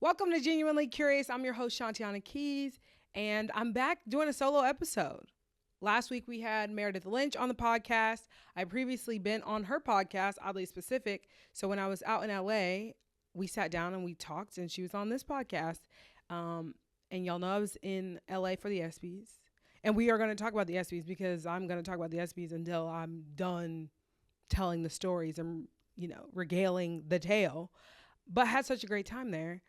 Welcome to Genuinely Curious. I'm your host, Shantiana Keys, and I'm back doing a solo episode. Last week we had Meredith Lynch on the podcast. I previously been on her podcast, Oddly Specific. So when I was out in LA, we sat down and we talked, and she was on this podcast. And y'all know I was in LA for the ESPYs. And we are going to talk about the ESPYs because I'm going to talk about the ESPYs until I'm done telling the stories and, regaling the tale. But had such a great time there.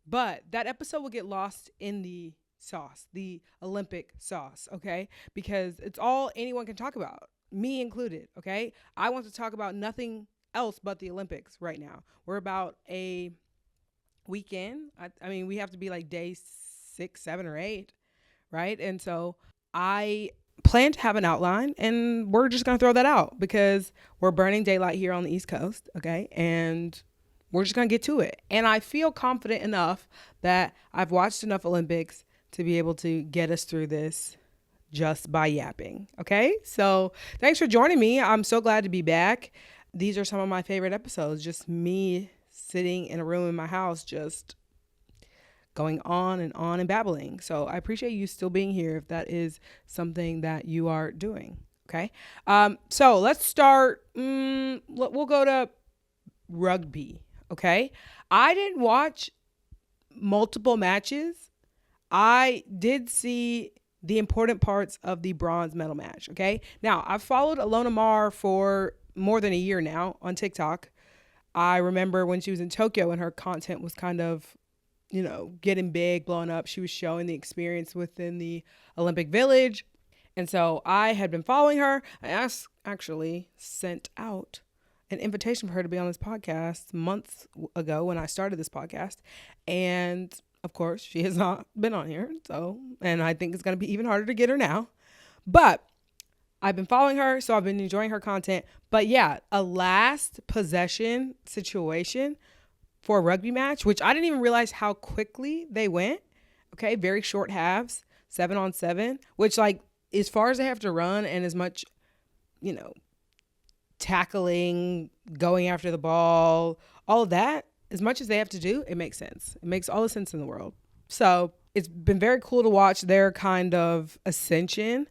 But that episode will get lost in the sauce, the Olympic sauce, okay? Because it's all anyone can talk about, me included, okay? I want to talk about nothing else but the Olympics right now. We're about a weekend. I mean, we have to be like day 6, 7, or 8, right? And so I plan to have an outline, and we're just going to throw that out because we're burning daylight here on the East Coast, okay? And we're just going to get to it. And I feel confident enough that I've watched enough Olympics to be able to get us through this just by yapping. Okay. So thanks for joining me. I'm so glad to be back. These are some of my favorite episodes. Just me sitting in a room in my house, just going on and babbling. So I appreciate you still being here if that is something that you are doing. Okay. So let's start. We'll go to rugby. Okay. I didn't watch multiple matches. I did see the important parts of the bronze medal match. Okay. Now, I've followed Alona Mar for more than a year now on TikTok. I remember when she was in Tokyo and her content was kind of, getting big, blowing up. She was showing the experience within the Olympic Village. And so I had been following her. I actually sent out an invitation for her to be on this podcast months ago when I started this podcast. And of course, she has not been on here. And I think it's going to be even harder to get her now. But I've been following her, so I've been enjoying her content. But yeah, a last possession situation for a rugby match, which I didn't even realize how quickly they went. Okay, very short halves, 7-on-7, which as far as they have to run and as much, tackling, going after the ball, all of that, as much as they have to do, it makes sense. It makes all the sense in the world. So it's been very cool to watch their kind of ascension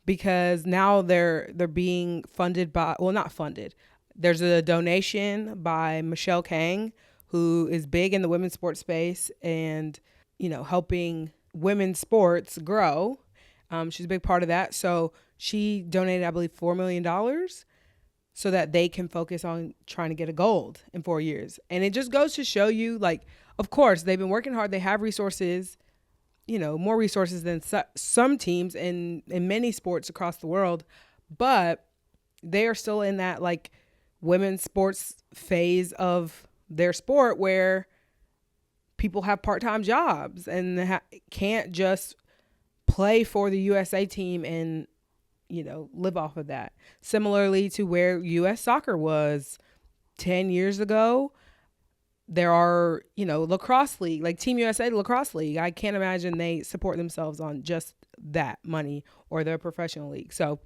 because now they're being funded by, well, not funded. There's a donation by Michelle Kang, who is big in the women's sports space and, helping women's sports grow. She's a big part of that. So she donated, I believe, $4 million so that they can focus on trying to get a gold in 4 years. And it just goes to show you, of course, they've been working hard. They have resources, more resources than some teams in many sports across the world. But they are still in that, women's sports phase of their sport where people have part-time jobs and can't just play for the USA team and live off of that. Similarly to where U.S. soccer was 10 years ago, there are, lacrosse league, like Team USA Lacrosse League. I can't imagine they support themselves on just that money or their professional league. So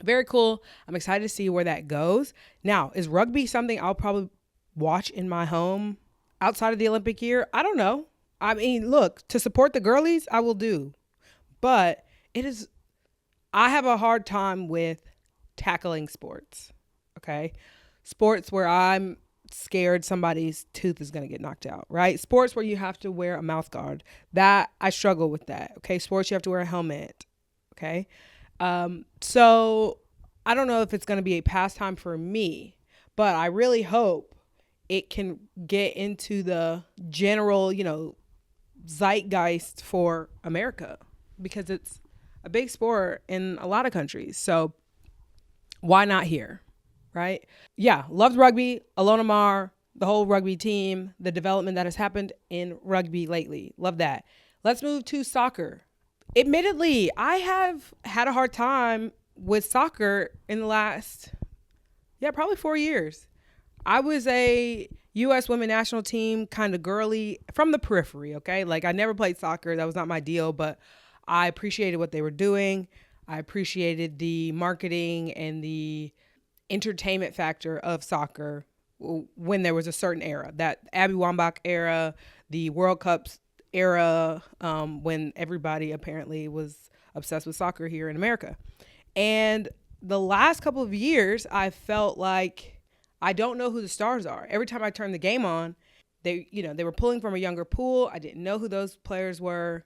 very cool. I'm excited to see where that goes. Now, is rugby something I'll probably watch in my home outside of the Olympic year? I don't know. I mean, look, to support the girlies, I will do. But I have a hard time with tackling sports, okay? Sports where I'm scared somebody's tooth is going to get knocked out, right? Sports where you have to wear a mouth guard. That, I struggle with that, okay? Sports you have to wear a helmet, okay? So I don't know if it's going to be a pastime for me, but I really hope it can get into the general, zeitgeist for America because it's a big sport in a lot of countries. So why not here? Right? Yeah. Loved rugby, Alona Mar, the whole rugby team, the development that has happened in rugby lately. Love that. Let's move to soccer. Admittedly, I have had a hard time with soccer in the last, probably 4 years. I was a U.S. women national team kind of girly from the periphery. Okay. I never played soccer. That was not my deal, but I appreciated what they were doing. I appreciated the marketing and the entertainment factor of soccer when there was a certain era, that Abby Wambach era, the World Cups era, when everybody apparently was obsessed with soccer here in America. And the last couple of years, I felt like I don't know who the stars are. Every time I turn the game on, they were pulling from a younger pool. I didn't know who those players were,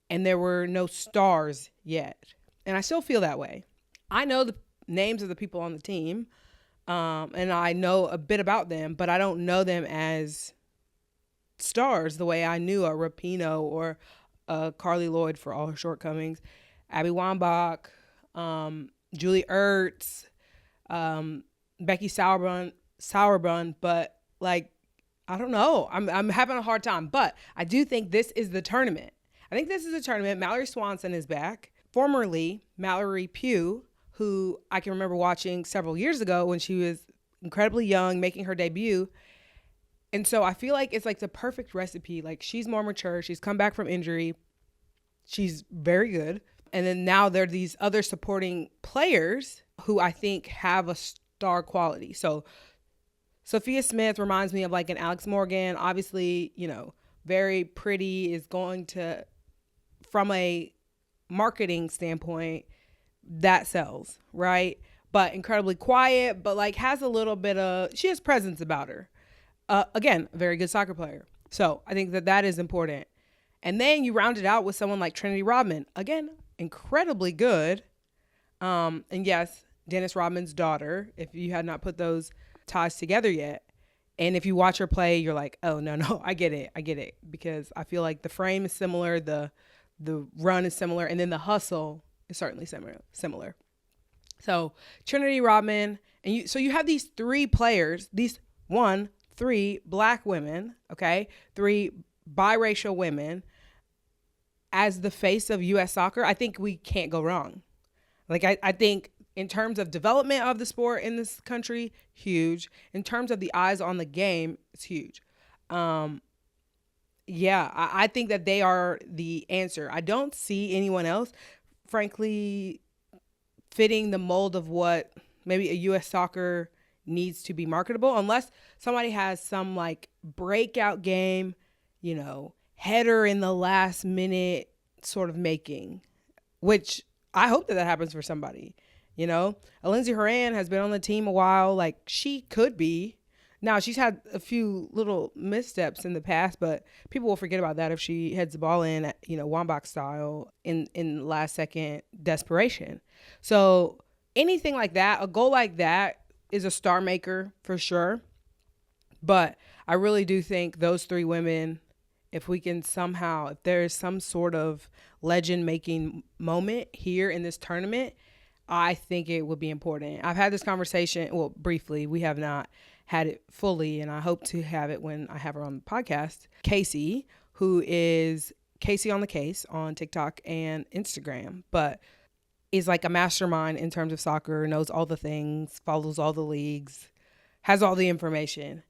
and there were no stars yet. And I still feel that way. I know the names of the people on the team, and I know a bit about them, but I don't know them as stars the way I knew a Rapinoe or a Carly Lloyd, for all her shortcomings, Abby Wambach, Julie Ertz, Becky Sauerbrunn, but like, I don't know. I'm having a hard time, but I do think this is the tournament. I think this is a tournament. Mallory Swanson is back. Formerly, Mallory Pugh, who I can remember watching several years ago when she was incredibly young, making her debut. And so I feel like it's like the perfect recipe. Like, she's more mature. She's come back from injury. She's very good. And then now there are these other supporting players who I think have a star quality. So Sophia Smith reminds me of like an Alex Morgan. Obviously, very pretty, is going to, from a marketing standpoint, that sells, right? But incredibly quiet, but like has a little bit of, she has presence about her. Again, a very good soccer player. So I think that is important. And then you round it out with someone like Trinity Rodman. Again, incredibly good. And yes, Dennis Rodman's daughter, if you had not put those ties together yet. And if you watch her play, you're like, oh, no, I get it. Because I feel like the frame is similar, the run is similar, and then the hustle is certainly similar. So Trinity Rodman, and you have these three players, three black women, okay, three biracial women as the face of U.S. soccer. I think we can't go wrong. Like, I think in terms of development of the sport in this country, huge. In terms of the eyes on the game, it's huge. I think that they are the answer. I don't see anyone else, frankly, fitting the mold of what maybe a U.S. soccer needs to be marketable, unless somebody has some like breakout game, header in the last minute sort of making, which I hope that happens for somebody. Lindsey Horan has been on the team a while. Like, she could be. Now, she's had a few little missteps in the past, but people will forget about that if she heads the ball in, Wambach style in last second desperation. So anything like that, a goal like that is a star maker for sure. But I really do think those three women, if we can somehow, if there is some sort of legend making moment here in this tournament, I think it would be important. I've had this conversation, well, briefly. We have not had it fully, and I hope to have it when I have her on the podcast. Casey, who is Casey on the Case on TikTok and Instagram, but is like a mastermind in terms of soccer, knows all the things, follows all the leagues, has all the information.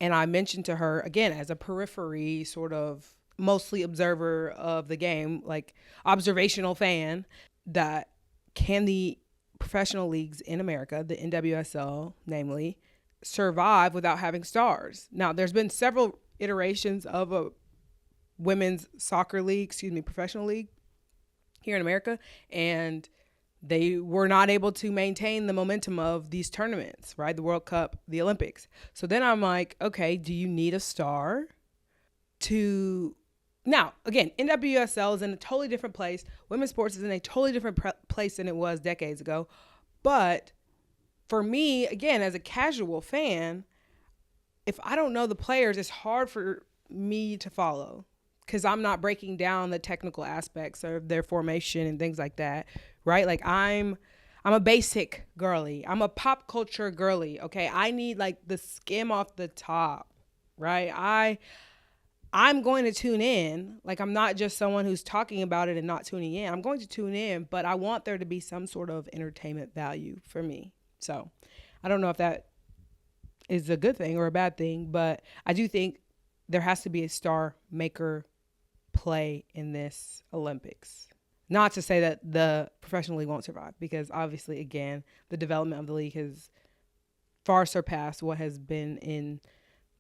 And I mentioned to her, again, as a periphery sort of mostly observer of the game, like observational fan, that can the professional leagues in America, the NWSL namely, survive without having stars? Now, there's been several iterations of a women's soccer league, professional league here in America, and they were not able to maintain the momentum of these tournaments, right? The World Cup, the Olympics. So then I'm like, okay, do you need a star to... Now, again, NWSL is in a totally different place. Women's sports is in a totally different place than it was decades ago. But for me, again, as a casual fan, if I don't know the players, it's hard for me to follow because I'm not breaking down the technical aspects of their formation and things like that, right? Like, I'm a basic girly. I'm a pop culture girly, okay? I need like the skim off the top, right? I'm going to tune in. Like, I'm not just someone who's talking about it and not tuning in. I'm going to tune in, but I want there to be some sort of entertainment value for me. So I don't know if that is a good thing or a bad thing, but I do think there has to be a star maker play in this Olympics. Not to say that the professional league won't survive, because obviously, again, the development of the league has far surpass what has been in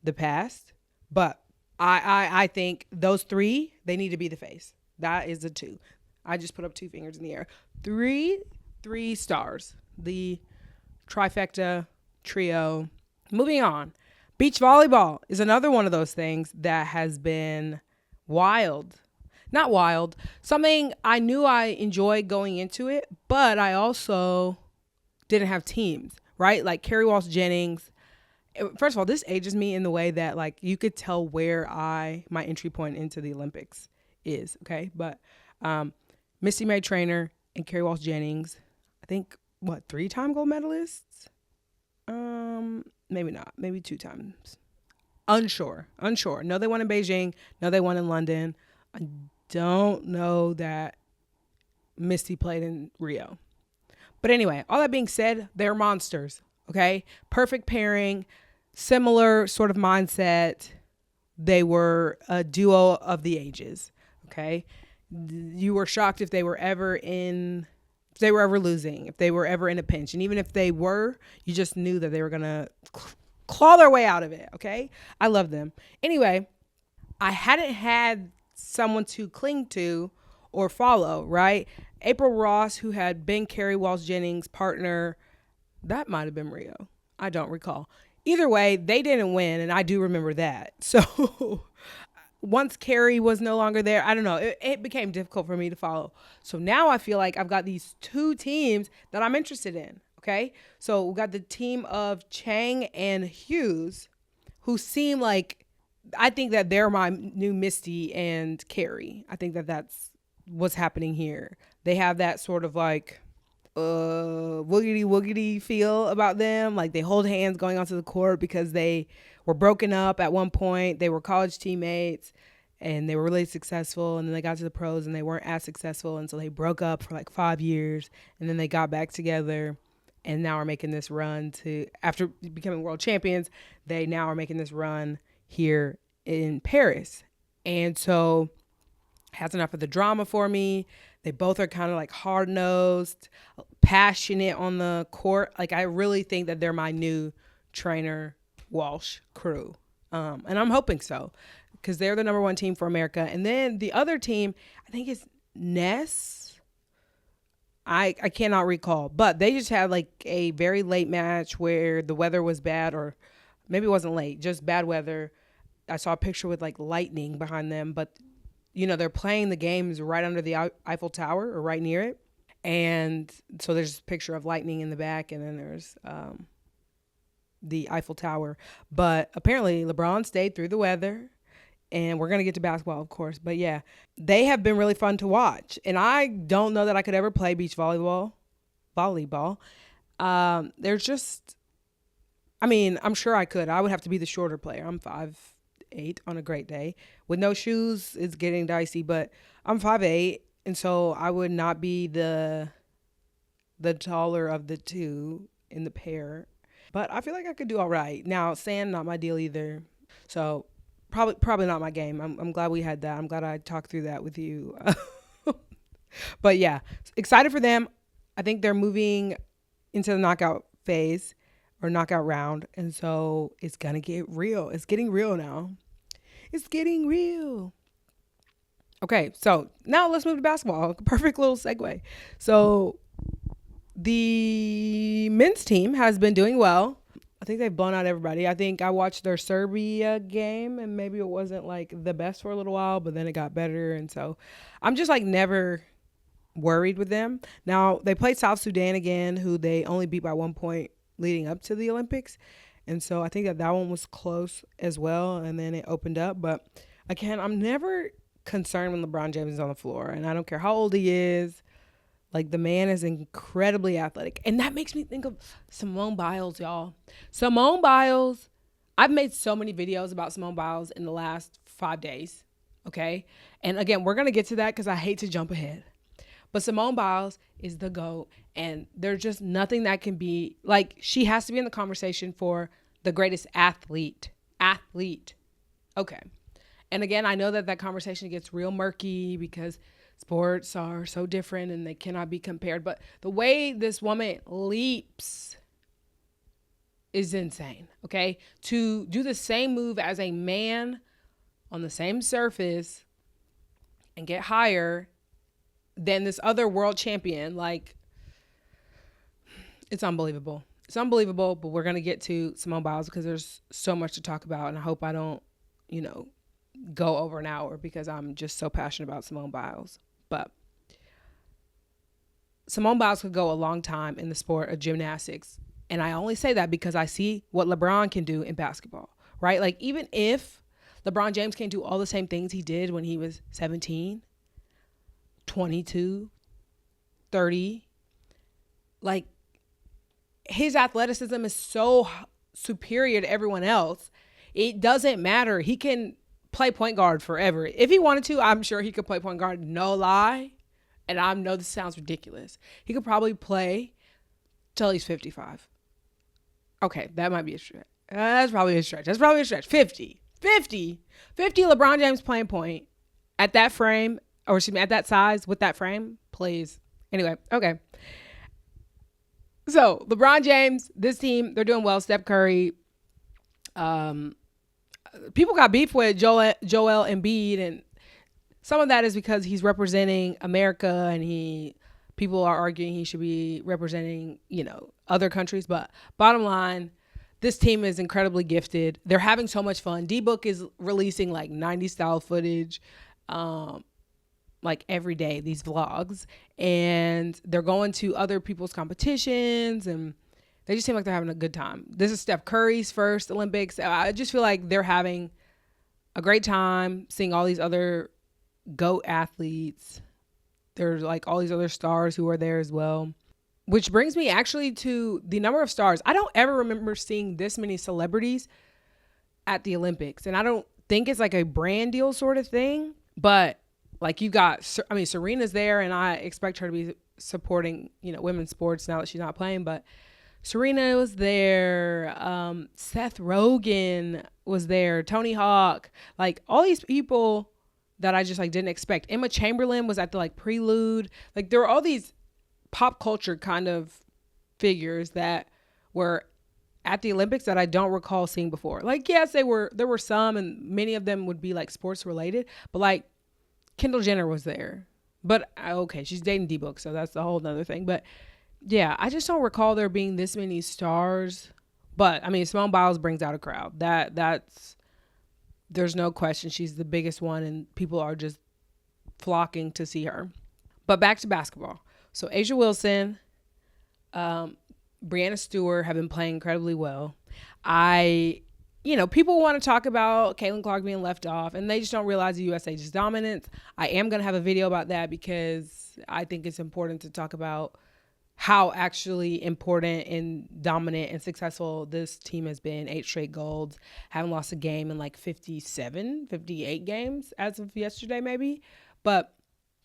the past. But I think those three, they need to be the face. That is a two. I just put up two fingers in the air. Three stars. The trifecta trio. Moving on. Beach volleyball is another one of those things that has been wild. Not wild. Something I knew I enjoyed going into it, but I also didn't have teams, right? Like Carrie Walsh Jennings. First of all, this ages me in the way that like you could tell where my entry point into the Olympics is, okay? But Misty May Trainer and Carrie Walsh Jennings, I think, 3-time gold medalists? Maybe not. Maybe 2 times. Unsure. No, they won in Beijing. No, they won in London. I don't know that Misty played in Rio. But anyway, all that being said, they're monsters, okay? Perfect pairing, similar sort of mindset. They were a duo of the ages, okay? You were shocked if they were ever losing, if they were ever in a pinch. And even if they were, you just knew that they were going to claw their way out of it, okay? I love them. Anyway, I hadn't had someone to cling to or follow, right? April Ross, who had been Carrie Walsh Jennings' partner, that might have been Rio. I don't recall. Either way, they didn't win, and I do remember that. So once Carrie was no longer there, I don't know, it became difficult for me to follow. So now I feel like I've got these 2 teams that I'm interested in, okay? So we got the team of Chang and Hughes, who seem like, I think that they're my new Misty and Carrie. I think that that's what's happening here. They have that sort of like woogity woogity feel about them. Like they hold hands going onto the court because they were broken up at one point. They were college teammates and they were really successful. And then they got to the pros and they weren't as successful. And so they broke up for like 5 years and then they got back together and now are making this run after becoming world champions, they now are making this run here in Paris. And so has enough of the drama for me. They both are kind of like hard-nosed, passionate on the court. Like I really think that they're my new Trainer Walsh crew. And I'm hoping so because they're the number 1 team for America. And then the other team, I think is Ness. I cannot recall, but they just had like a very late match where the weather was bad, or maybe it wasn't late, just bad weather. I saw a picture with like lightning behind them, but you know, they're playing the games right under the Eiffel Tower or right near it. And so there's a picture of lightning in the back and then there's the Eiffel Tower. But apparently LeBron stayed through the weather, and we're going to get to basketball, of course. But yeah, they have been really fun to watch. And I don't know that I could ever play beach volleyball. There's just, I mean, I'm sure I could. I would have to be the shorter player. I'm 5'8" on a great day. With no shoes, it's getting dicey, but I'm 5'8", and so I would not be the taller of the two in the pair. But I feel like I could do all right. Now, sand, not my deal either. So probably not my game. I'm glad we had that. I'm glad I talked through that with you. But yeah, excited for them. I think they're moving into the knockout phase or knockout round. And so it's going to get real. It's getting real now. It's getting real. Okay, so now let's move to basketball. Perfect little segue. So the men's team has been doing well. I think they've blown out everybody. I think I watched their Serbia game and maybe it wasn't like the best for a little while, but then it got better. And so I'm just like never worried with them. Now they played South Sudan again, who they only beat by 1 point leading up to the Olympics. And so I think that one was close as well. And then it opened up. But again, I'm never concerned when LeBron James is on the floor. And I don't care how old he is. Like, the man is incredibly athletic. And that makes me think of Simone Biles, y'all. Simone Biles. I've made so many videos about Simone Biles in the last 5 days. Okay? And again, we're going to get to that because I hate to jump ahead. But Simone Biles is the GOAT. And there's just nothing that can be, like, she has to be in the conversation for the greatest athlete. Okay. And again, I know that conversation gets real murky because sports are so different and they cannot be compared. But the way this woman leaps is insane. Okay. To do the same move as a man on the same surface and get higher than this other world champion, like, it's unbelievable. It's unbelievable, but we're going to get to Simone Biles because there's so much to talk about. And I hope I don't, go over an hour because I'm just so passionate about Simone Biles. But Simone Biles could go a long time in the sport of gymnastics. And I only say that because I see what LeBron can do in basketball, right? Like, even if LeBron James can't do all the same things he did when he was 17, 22, 30, like, his athleticism is so superior to everyone else. It doesn't matter. He can play point guard forever. If he wanted to, I'm sure he could play point guard. No lie. And I know this sounds ridiculous. He could probably play till he's 55. Okay, that might be a stretch. That's probably a stretch. 50 LeBron James playing point at that frame, or excuse me, at that size with that frame, please. Anyway, okay. So LeBron James, this team, they're doing well. Steph Curry. People got beef with Joel Embiid, and some of that is because he's representing America, and people are arguing he should be representing, other countries. But bottom line, this team is incredibly gifted. They're having so much fun. D-Book is releasing like 90s style footage, like every day, these vlogs, and they're going to other people's competitions, and they just seem like they're having a good time. This is Steph Curry's first Olympics. I just feel like they're having a great time seeing all these other GOAT athletes. There's like all these other stars who are there as well, which brings me actually to the number of stars. I don't ever remember seeing this many celebrities at the Olympics, and I don't think it's like a brand deal sort of thing, but like you got, Serena's there, and I expect her to be supporting, women's sports now that she's not playing, but Serena was there. Seth Rogen was there. Tony Hawk, like all these people that I just like didn't expect. Emma Chamberlain was at the like prelude. Like there were all these pop culture kind of figures that were at the Olympics that I don't recall seeing before. Like, yes, there were some, and many of them would be like sports related, but like Kendall Jenner was there. But okay, she's dating D-Book, so that's a whole nother thing. But yeah, I just don't recall there being this many stars. But Simone Biles brings out a crowd. There's no question. She's the biggest one, and people are just flocking to see her. But back to basketball. So Asia Wilson, Breanna Stewart have been playing incredibly well. People want to talk about Caitlin Clark being left off, and they just don't realize the USA's dominance. I am going to have a video about that because I think it's important to talk about how actually important and dominant and successful this team has been. 8 straight golds, haven't lost a game in like 58 games as of yesterday maybe. But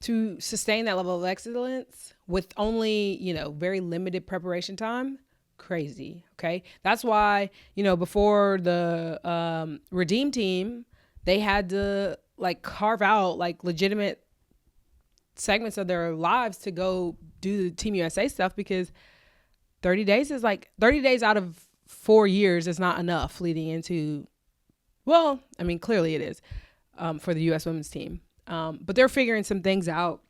to sustain that level of excellence with only, very limited preparation time, crazy, okay? That's why, before the Redeem team, they had to like carve out like legitimate segments of their lives to go do the Team USA stuff, because 30 days out of 4 years is not enough leading into, clearly it is for the U.S. women's team. But they're figuring some things out.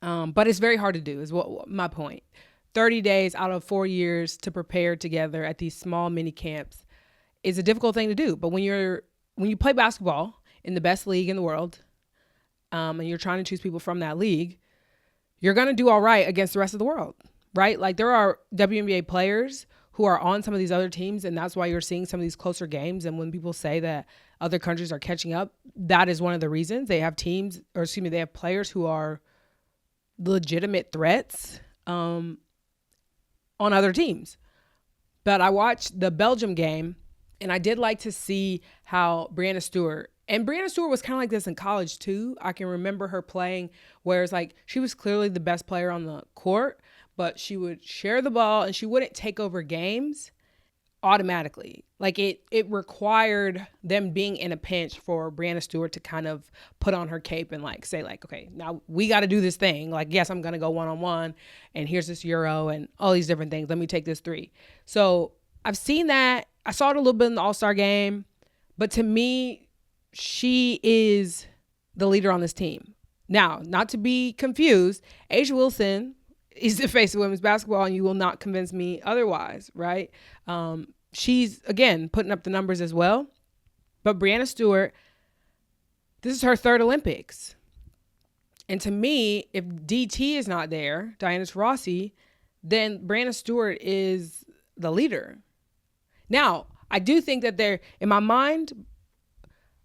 But it's very hard to do is what my point. 30 days out of 4 years to prepare together at these small mini camps is a difficult thing to do. But when you play basketball in the best league in the world, and you're trying to choose people from that league, you're going to do all right against the rest of the world, right? Like there are WNBA players who are on some of these other teams, and that's why you're seeing some of these closer games. And when people say that other countries are catching up, that is one of the reasons. They have they have players who are legitimate threats on other teams. But I watched the Belgium game, and I did like to see how Breanna Stewart was kind of like this in college too. I can remember her playing where it's like she was clearly the best player on the court, but she would share the ball and she wouldn't take over games automatically. Like it required them being in a pinch for Breanna Stewart to kind of put on her cape and like say like, okay, now we got to do this thing. Like, yes, I'm going to go one-on-one, and here's this Euro and all these different things. Let me take this 3. So I've seen that. I saw it a little bit in the All-Star game, but to me, she is the leader on this team. Now, not to be confused, A'ja Wilson is the face of women's basketball, and you will not convince me otherwise, right? She's, again, putting up the numbers as well. But Breanna Stewart, this is her third Olympics. And to me, if DT is not there, Diana Taurasi, then Breanna Stewart is the leader. Now, I do think that in my mind,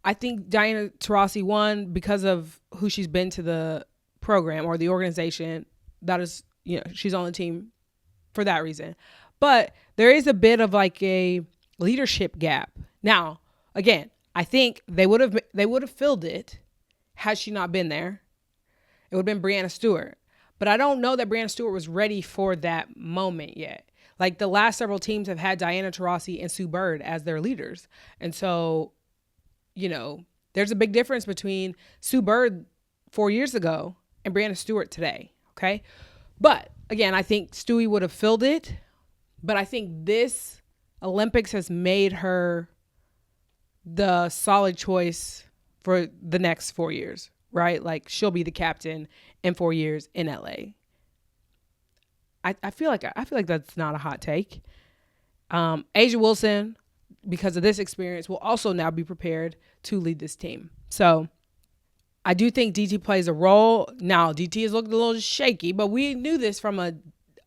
I think Diana Taurasi won because of who she's been to the program or the organization. That is, she's on the team for that reason. But there is a bit of like a leadership gap. Now, again, I think they would have filled it had she not been there. It would have been Breanna Stewart. But I don't know that Breanna Stewart was ready for that moment yet. Like the last several teams have had Diana Taurasi and Sue Bird as their leaders. And so, there's a big difference between Sue Bird 4 years ago and Breanna Stewart today. Okay. But again, I think Stewie would have filled it. But I think this Olympics has made her the solid choice for the next 4 years, right? Like she'll be the captain in 4 years in LA. I feel like that's not a hot take. A'ja Wilson, because of this experience, will also now be prepared to lead this team. So I do think DT plays a role. Now DT has looked a little shaky, but we knew this from a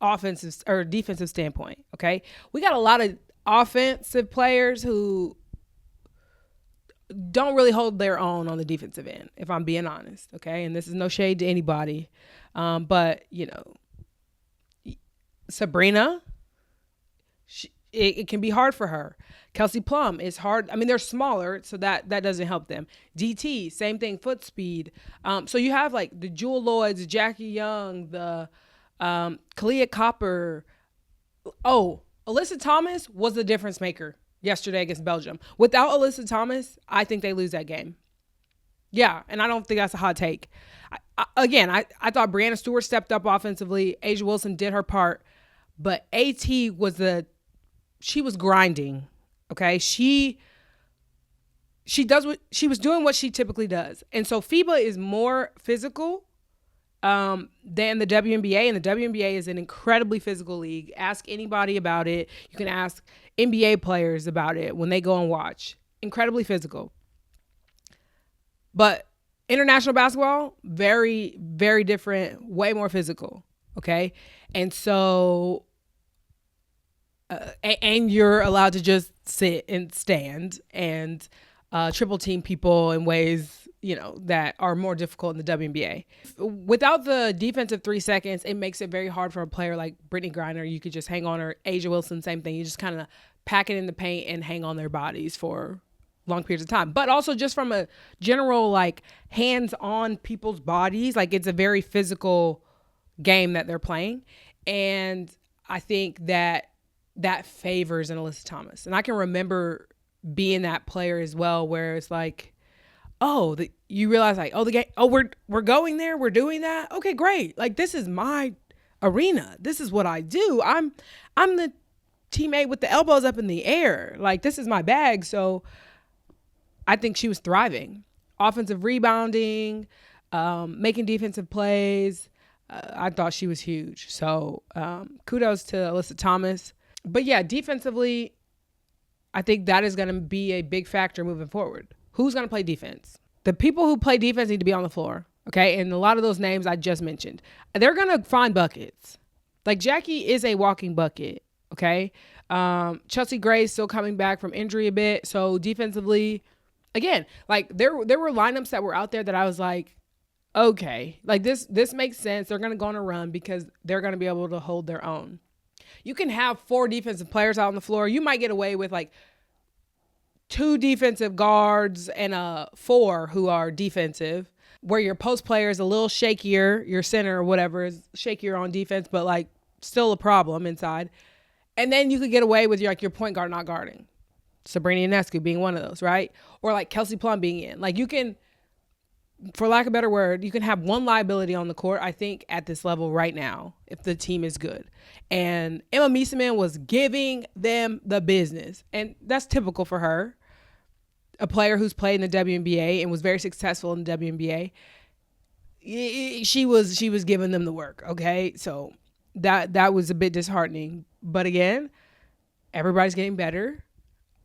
offensive or defensive standpoint. Okay, we got a lot of offensive players who don't really hold their own on the defensive end, if I'm being honest. Okay, and this is no shade to anybody, but Sabrina, it can be hard for her. Kelsey Plum is hard. I mean, they're smaller, so that doesn't help them. DT, same thing, foot speed. So you have like the Jewel Lloyds, Jackie Young, the Kalia Copper. Oh, Alyssa Thomas was the difference maker yesterday against Belgium. Without Alyssa Thomas, I think they lose that game. Yeah, and I don't think that's a hot take. I thought Breanna Stewart stepped up offensively. A'ja Wilson did her part, but AT she was grinding. Okay, she was doing what she typically does, and so FIBA is more physical than the WNBA, and the WNBA is an incredibly physical league. Ask anybody about it. You can ask NBA players about it when they go and watch. Incredibly physical. But international basketball, very, very different, way more physical. Okay, and so and you're allowed to just sit and stand and triple team people in ways that are more difficult in the WNBA. Without the defensive 3 seconds, it makes it very hard for a player like Brittany Griner. You could just hang on her. A'ja Wilson, same thing. You just kind of pack it in the paint and hang on their bodies for long periods of time. But also just from a general like hands on people's bodies, like it's a very physical game that they're playing. And I think that favors an Alyssa Thomas. And I can remember being that player as well, where it's like, you realize like, the game, we're going there, we're doing that. Okay, great. Like this is my arena. This is what I do. I'm the teammate with the elbows up in the air. Like this is my bag. So I think she was thriving. Offensive rebounding, making defensive plays. I thought she was huge. So kudos to Alyssa Thomas. But yeah, defensively, I think that is going to be a big factor moving forward. Who's going to play defense? The people who play defense need to be on the floor, okay? And a lot of those names I just mentioned, they're going to find buckets. Like Jackie is a walking bucket, okay? Chelsea Gray's still coming back from injury a bit. So defensively, again, like there were lineups that were out there that I was like, okay, like this makes sense. They're going to go on a run because they're going to be able to hold their own. You can have 4 defensive players out on the floor. You might get away with like 2 defensive guards and 4 who are defensive, where your post player is a little shakier, your center or whatever is shakier on defense, but like still a problem inside. And then you could get away with your point guard not guarding. Sabrina Ionescu being one of those, right? Or like Kelsey Plum being in. Like you can for lack of a better word, you can have one liability on the court, I think, at this level right now, if the team is good. And Emma Mieseman was giving them the business. And that's typical for her. A player who's played in the WNBA and was very successful in the WNBA. She was giving them the work, okay? So that was a bit disheartening. But again, everybody's getting better.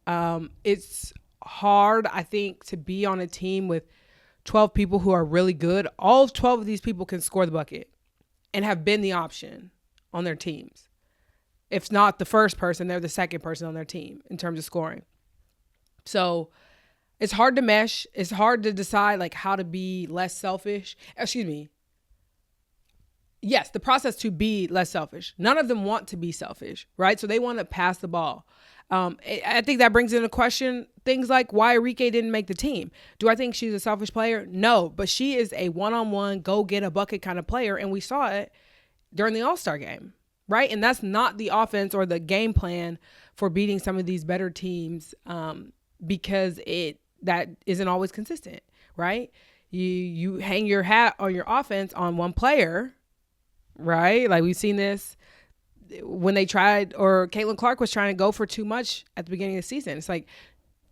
It's hard, I think, to be on a team with 12 people who are really good. All 12 of these people can score the bucket and have been the option on their teams. If not the first person, they're the second person on their team in terms of scoring. So it's hard to mesh. It's hard to decide like how to be less selfish. Excuse me. Yes, the process to be less selfish. None of them want to be selfish, right? So they want to pass the ball. I think that brings into question things like why YKYK didn't make the team. Do I think she's a selfish player? No, but she is a one-on-one, go get a bucket kind of player, and we saw it during the All-Star game, right? And that's not the offense or the game plan for beating some of these better teams because that isn't always consistent, right? You hang your hat on your offense on one player, right? Like we've seen this when they tried, or Caitlin Clark was trying to go for too much at the beginning of the season. It's like,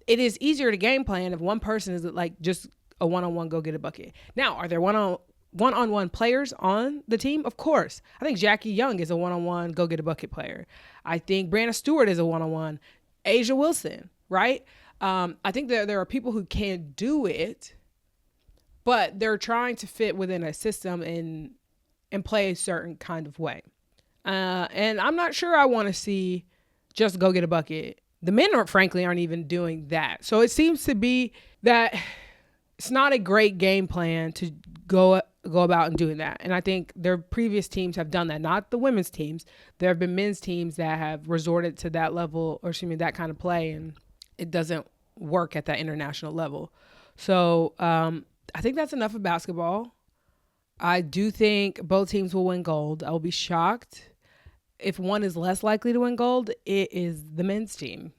it is easier to game plan if one person is like just a one-on-one go get a bucket. Now, are there one-on-one players on the team? Of course. I think Jackie Young is a one-on-one go get a bucket player. I think Brianna Stewart is a one-on-one. Asia Wilson, right? I think that there are people who can do it, but they're trying to fit within a system and play a certain kind of way. And I'm not sure I want to see just go get a bucket. The men frankly aren't even doing that. So it seems to be that it's not a great game plan to go about and doing that. And I think their previous teams have done that, not the women's teams. There have been men's teams that have resorted to that level, or that kind of play, and it doesn't work at that international level. So I think that's enough of basketball. I do think both teams will win gold. I will be shocked if one is less likely to win gold. It is the men's team.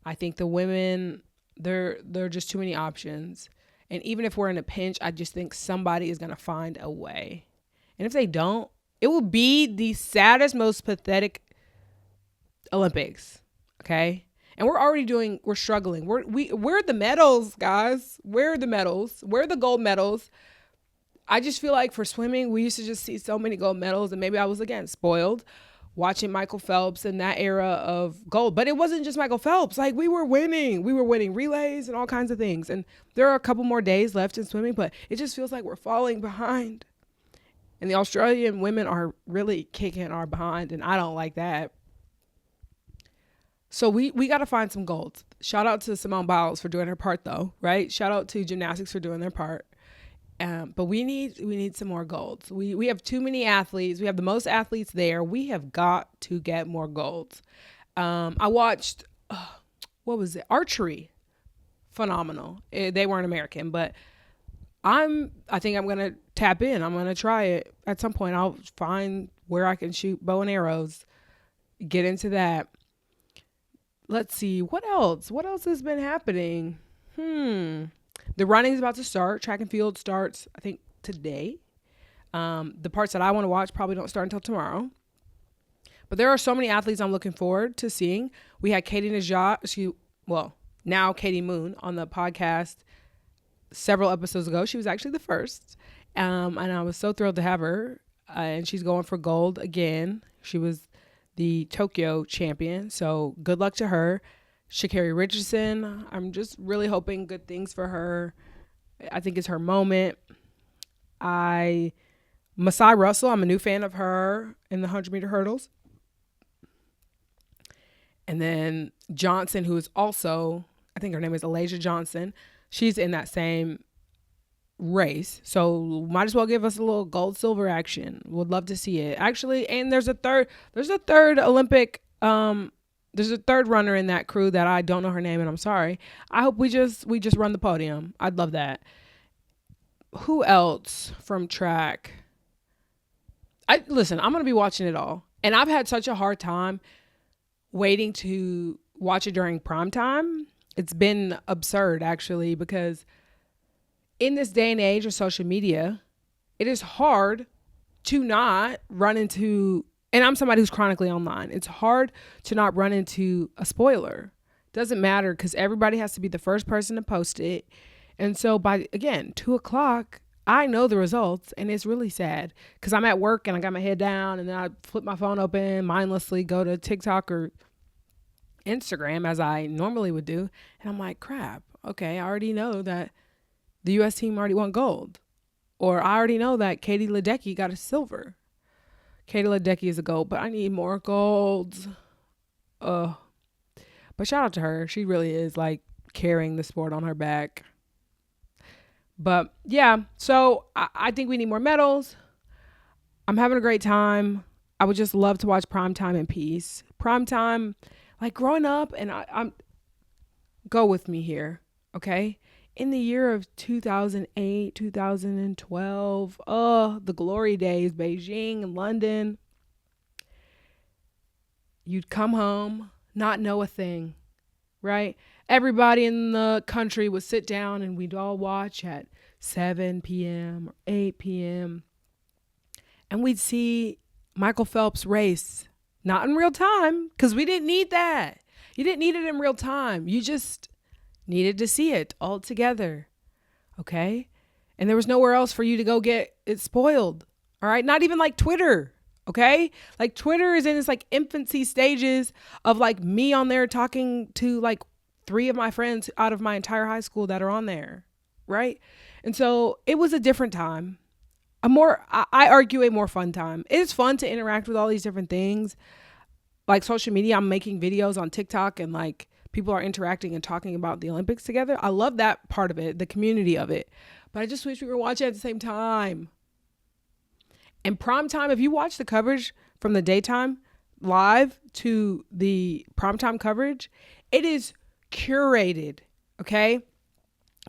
I think the women, there are just too many options. And even if we're in a pinch, I just think somebody is going to find a way. And if they don't, it will be the saddest, most pathetic Olympics. Okay? And we're struggling. Where are the medals, guys? Where are the medals? Where are the gold medals? I just feel like for swimming, we used to just see so many gold medals, and maybe I was, again, spoiled watching Michael Phelps in that era of gold. But it wasn't just Michael Phelps. Like, we were winning. We were winning relays and all kinds of things. And there are a couple more days left in swimming, but it just feels like we're falling behind. And the Australian women are really kicking our behind, and I don't like that. So we got to find some golds. Shout out to Simone Biles for doing her part, though, right? Shout out to gymnastics for doing their part. But we need some more golds. We have too many athletes. We have the most athletes there. We have got to get more golds. I watched, what was it? Archery. Phenomenal. They weren't American, but I think I'm going to tap in. I'm going to try it. At some point, I'll find where I can shoot bow and arrows, get into that. Let's see. What else? What else has been happening? The running is about to start. Track and field starts, I think, today. The parts that I want to watch probably don't start until tomorrow. But there are so many athletes I'm looking forward to seeing. We had Katie Najat, now Katie Moon, on the podcast several episodes ago. She was actually the first. And I was so thrilled to have her. And she's going for gold again. She was the Tokyo champion. So good luck to her. Sha'Carri Richardson, I'm just really hoping good things for her. I think it's her moment. Masai Russell, I'm a new fan of her in the 100-meter hurdles. And then Johnson, who is also, I think her name is Alasia Johnson. She's in that same race. So might as well give us a little gold silver action. Would love to see it. Actually, and there's a third Olympic there's a third runner in that crew that I don't know her name, and I'm sorry. I hope we just run the podium. I'd love that. Who else from track? Listen, I'm going to be watching it all. And I've had such a hard time waiting to watch it during prime time. It's been absurd, actually, because in this day and age of social media, it is hard to not run into, and I'm somebody who's chronically online. It's hard to not run into a spoiler. Doesn't matter because everybody has to be the first person to post it. And so by, again, 2:00, I know the results, and it's really sad because I'm at work and I got my head down and then I flip my phone open, mindlessly go to TikTok or Instagram as I normally would do. And I'm like, crap, okay, I already know that the U.S. team already won gold. Or I already know that Katie Ledecky got a silver. Katie Ledecky is a gold, but I need more golds. But shout out to her. She really is like carrying the sport on her back. But yeah, so I think we need more medals. I'm having a great time. I would just love to watch primetime in peace. Primetime, like growing up, and I'm go with me here, okay? In the year of 2008, 2012, the glory days, Beijing and London, you'd come home, not know a thing, right? Everybody in the country would sit down and we'd all watch at 7 p.m. or 8 p.m. And we'd see Michael Phelps race, not in real time, because we didn't need that. You didn't need it in real time. You just needed to see it all together. Okay? And there was nowhere else for you to go get it spoiled. All right? Not even like Twitter. Okay? Like Twitter is in its like infancy stages of like me on there talking to like 3 of my friends out of my entire high school that are on there. Right? And so it was a different time. I argue a more fun time. It is fun to interact with all these different things. Like social media, I'm making videos on TikTok and like people are interacting and talking about the Olympics together. I love that part of it, the community of it. But I just wish we were watching at the same time. And prime time, if you watch the coverage from the daytime live to the primetime coverage, it is curated, okay?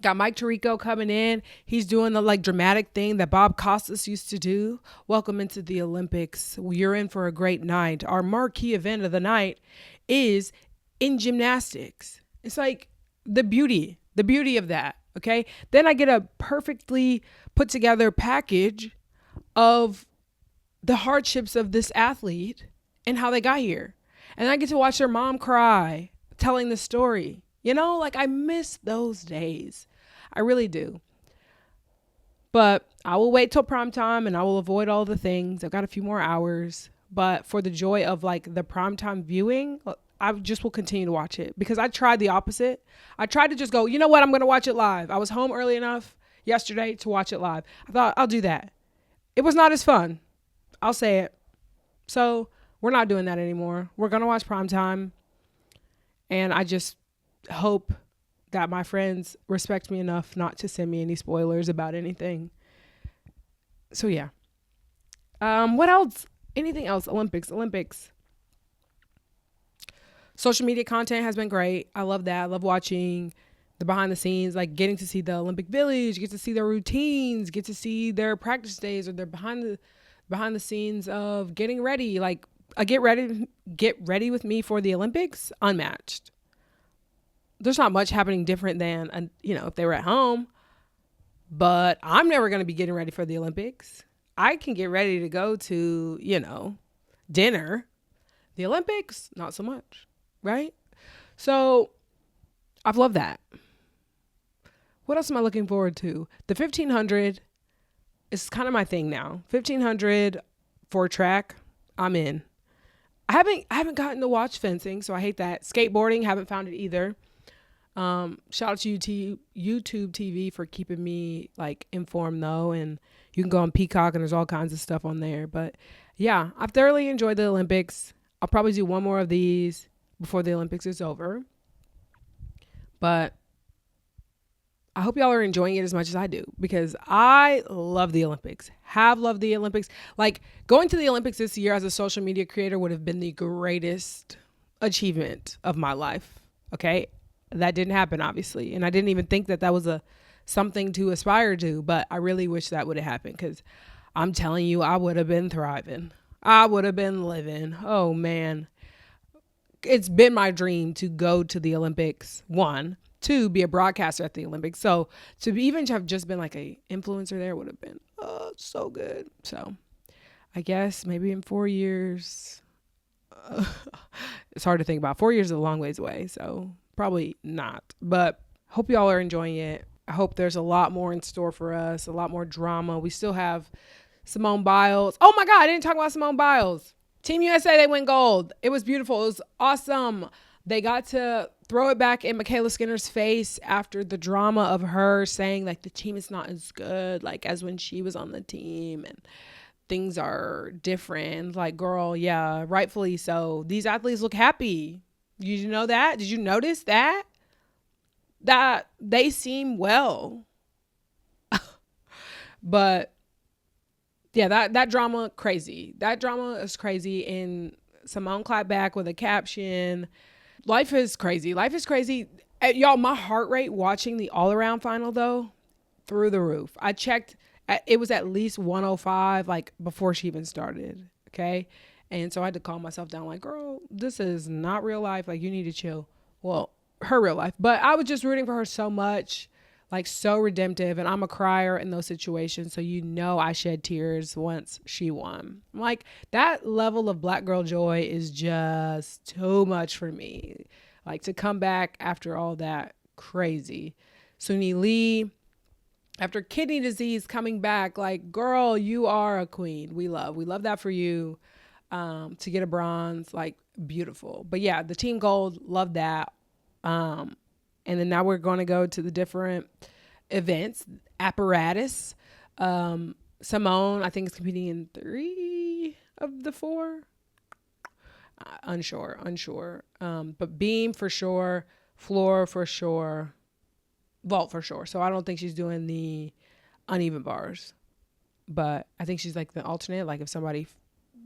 Got Mike Tirico coming in. He's doing the like dramatic thing that Bob Costas used to do. Welcome into the Olympics. You're in for a great night. Our marquee event of the night is in gymnastics. It's like the beauty of that. Okay. Then I get a perfectly put together package of the hardships of this athlete and how they got here. And I get to watch their mom cry, telling the story. You know, like I miss those days. I really do. But I will wait till prime time and I will avoid all the things. I've got a few more hours. But for the joy of like the primetime viewing, I just will continue to watch it because I tried the opposite. I tried to just go, you know what? I'm going to watch it live. I was home early enough yesterday to watch it live. I thought I'll do that. It was not as fun. I'll say it. So we're not doing that anymore. We're going to watch primetime. And I just hope that my friends respect me enough not to send me any spoilers about anything. So yeah. What else? Anything else? Olympics. Social media content has been great. I love that. I love watching the behind the scenes, like getting to see the Olympic Village, get to see their routines, get to see their practice days or their behind the scenes of getting ready. Like a get ready with me for the Olympics, unmatched. There's not much happening different than, if they were at home, but I'm never going to be getting ready for the Olympics. I can get ready to go to, dinner. The Olympics, not so much, right? So I've loved that. What else am I looking forward to? The 1500 is kind of my thing now. 1500 for track, I'm in. I haven't gotten to watch fencing, so I hate that. Skateboarding, haven't found it either. Shout out to YouTube TV for keeping me like informed though, and you can go on Peacock and there's all kinds of stuff on there. But yeah, I've thoroughly enjoyed the Olympics. I'll probably do one more of these before the Olympics is over. But I hope y'all are enjoying it as much as I do because I love the Olympics. Have loved the Olympics. Like going to the Olympics this year as a social media creator would have been the greatest achievement of my life. Okay. That didn't happen, obviously. And I didn't even think that was something to aspire to, but I really wish that would have happened because I'm telling you, I would have been thriving. I would have been living. Oh, man. It's been my dream to go to the Olympics, 1. to be a broadcaster at the Olympics. So to even have just been like a influencer there would have been so good. So I guess maybe in 4 years, it's hard to think about. 4 years is a long ways away. So probably not, but hope y'all are enjoying it. I hope there's a lot more in store for us, a lot more drama. We still have Simone Biles. Oh my God, I didn't talk about Simone Biles. Team USA, they win gold. It was beautiful. It was awesome. They got to throw it back in Michaela Skinner's face after the drama of her saying like the team is not as good like as when she was on the team and things are different. Like, girl, yeah, rightfully so. These athletes look happy. Did you know that? Did you notice that? That they seem well. But yeah, that drama, crazy. That drama is crazy. And Simone clapped back with a caption. Life is crazy. Life is crazy. Y'all, my heart rate watching the all-around final, though, through the roof. I checked. It was at least 105, like, before she even started, okay? And so I had to calm myself down, like, girl, this is not real life. Like, you need to chill. Well, her real life. But I was just rooting for her so much. Like, so redemptive, and I'm a crier in those situations, so you know I shed tears once she won. Like, that level of black girl joy is just too much for me. Like, to come back after all that, crazy. Suni Lee, after kidney disease, coming back, like, girl, you are a queen. We love that for you. To get a bronze, like, beautiful. But yeah, the team gold, love that. And then now we're going to go to the different events. Apparatus. Simone, I think, is competing in 3 of the 4. Unsure. But beam for sure. Floor for sure. Vault for sure. So I don't think she's doing the uneven bars. But I think she's like the alternate. Like if somebody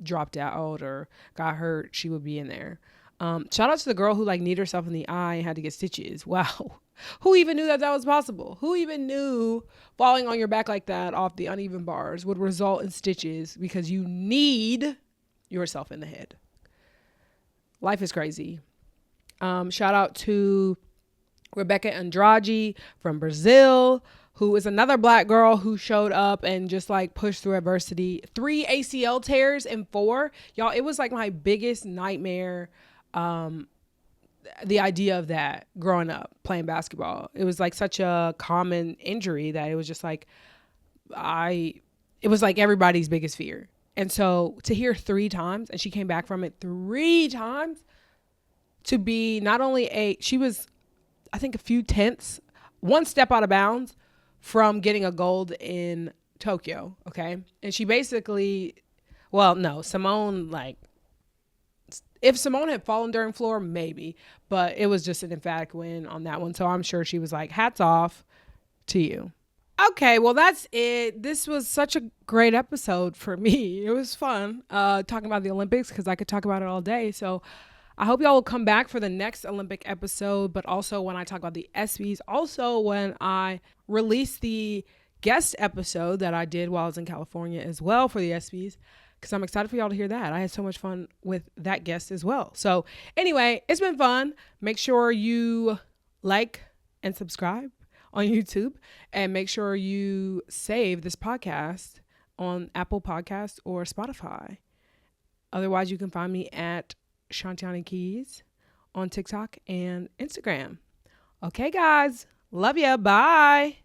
dropped out or got hurt, she would be in there. Shout out to the girl who like kneed herself in the eye and had to get stitches. Wow. Who even knew that was possible? Who even knew falling on your back like that off the uneven bars would result in stitches because you kneed yourself in the head? Life is crazy. Shout out to Rebecca Andrade from Brazil, who is another black girl who showed up and just like pushed through adversity. 3 ACL tears in 4. Y'all, it was like my biggest nightmare. The idea of that growing up playing basketball, it was like such a common injury that it was just like, it was like everybody's biggest fear. And so to hear 3 times, and she came back from it 3 times, to be not only she was, I think, a few tenths, 1 step out of bounds from getting a gold in Tokyo. Okay. And she basically, well, no, Simone, like, if Simone had fallen during floor, maybe, but it was just an emphatic win on that one. So I'm sure she was like, hats off to you. Okay, well, that's it. This was such a great episode for me. It was fun talking about the Olympics because I could talk about it all day. So I hope y'all will come back for the next Olympic episode, but also when I talk about the ESPYs, also when I release the guest episode that I did while I was in California as well for the ESPYs, because I'm excited for y'all to hear that. I had so much fun with that guest as well. So anyway, it's been fun. Make sure you like and subscribe on YouTube, and make sure you save this podcast on Apple Podcasts or Spotify. Otherwise, you can find me at Shantiana Keys on TikTok and Instagram. Okay, guys. Love ya. Bye.